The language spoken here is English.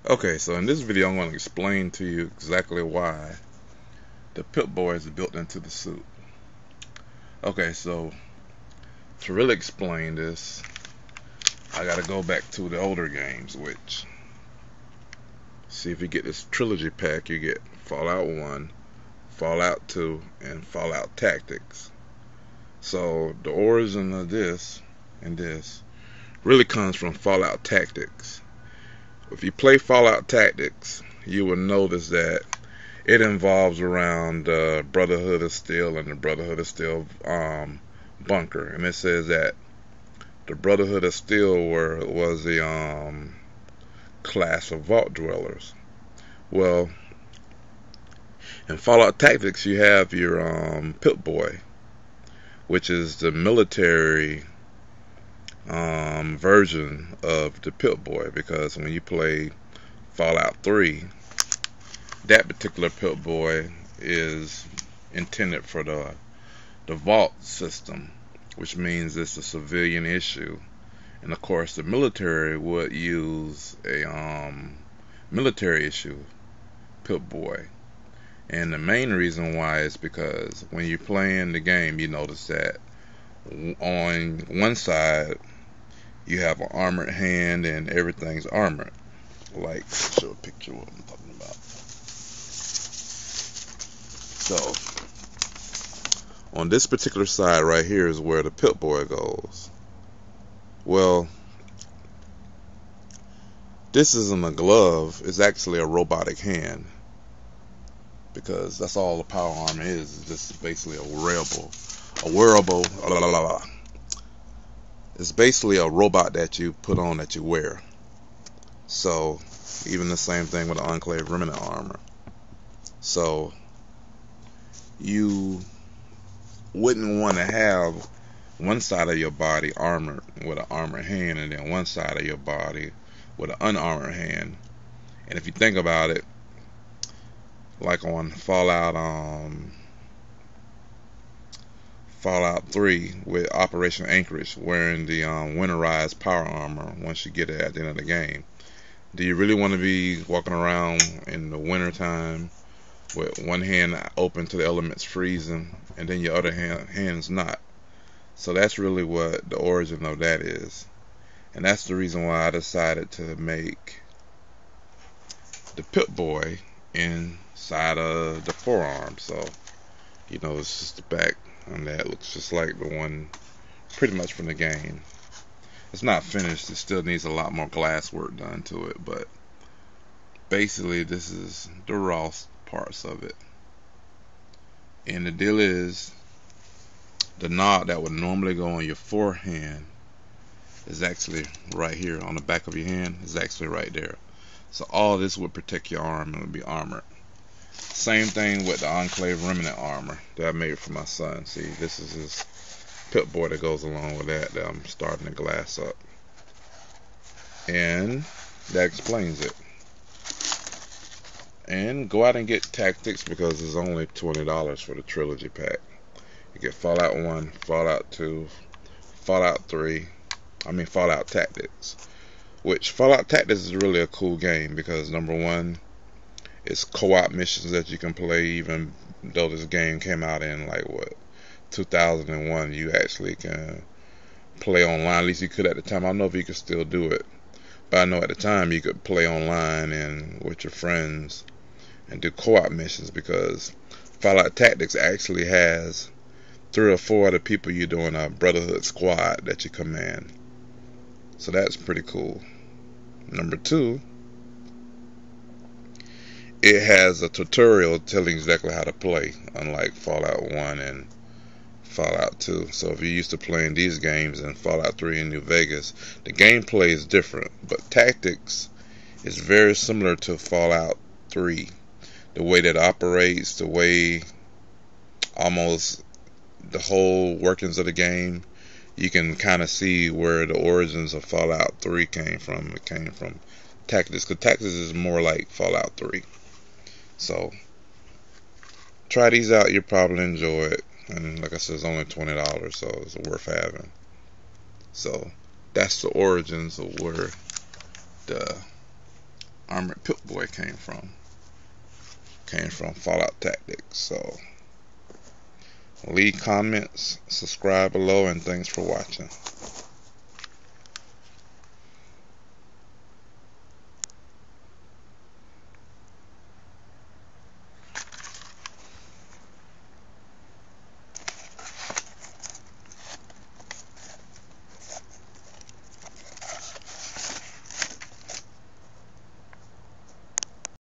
Okay, so in this video I'm going to explain to you exactly why the Pip-Boy is built into the suit. Okay, so to really explain this, I gotta go back to the older games, which, see, if you get this trilogy pack, you get Fallout 1, Fallout 2, and Fallout Tactics. So the origin of this and this really comes from Fallout Tactics. If you play Fallout Tactics, you will notice that it involves around the Brotherhood of Steel and the Brotherhood of Steel bunker, and it says that the Brotherhood of Steel was the class of vault dwellers. Well, in Fallout Tactics, you have your Pip-Boy, which is the military version of the Pip-Boy, because when you play Fallout 3, that particular Pip-Boy is intended for the vault system, which means it's a civilian issue. And of course, the military would use a military issue Pip-Boy. And the main reason why is because when you're playing the game, you notice that on one side you have an armored hand and everything's armored. Like, show a picture of what I'm talking about. So, on this particular side right here is where the Pip-Boy goes. Well, this isn't a glove, it's actually a robotic hand. Because that's all the power armor is. It's just basically a wearable, it's basically a robot that you put on that you wear. So, even the same thing with the Enclave Remnant armor. So, you wouldn't want to have one side of your body armored with an armored hand and then one side of your body with an unarmored hand. And if you think about it, like on Fallout 3 with Operation Anchorage, wearing the winterized power armor once you get it at the end of the game, do you really want to be walking around in the wintertime with one hand open to the elements freezing and then your other hand's not? So that's really what the origin of that is. And that's the reason why I decided to make the Pip-Boy inside of the forearm. So, you know, it's just the back, and that looks just like the one pretty much from the game. It's not finished, it still needs a lot more glass work done to it, but basically this is the raw parts of it. And the deal is, the knob that would normally go on your forehand is actually right here on the back of your hand, is actually right there. So all this would protect your arm and it would be armored. Same thing with the Enclave Remnant armor that I made for my son. See, this is his Pip-Boy that goes along with that I'm starting to glass up. And that explains it. And go out and get Tactics because it's only $20 for the trilogy pack. You get Fallout 1, Fallout 2, Fallout 3, Fallout Tactics. Which, Fallout Tactics is really a cool game because, number one, it's co-op missions that you can play even though this game came out in, 2001. You actually can play online, at least you could at the time. I don't know if you could still do it, but I know at the time you could play online and with your friends and do co-op missions, because Fallout Tactics actually has 3 or 4 other people you're doing a Brotherhood squad that you command. So that's pretty cool. Number 2, it has a tutorial telling exactly how to play, unlike Fallout 1 and Fallout 2. So if you're used to playing these games in Fallout 3 in New Vegas, the gameplay is different, but Tactics is very similar to Fallout 3. The way that it operates, the way almost the whole workings of the game, you can kind of see where the origins of Fallout 3 came from. It came from Tactics, because Tactics is more like Fallout 3. So try these out, you'll probably enjoy it. And like I said, it's only $20, so it's worth having. So that's the origins of where the Armored Pip-Boy came from. Came from Fallout Tactics. So leave comments, subscribe below, and thanks for watching.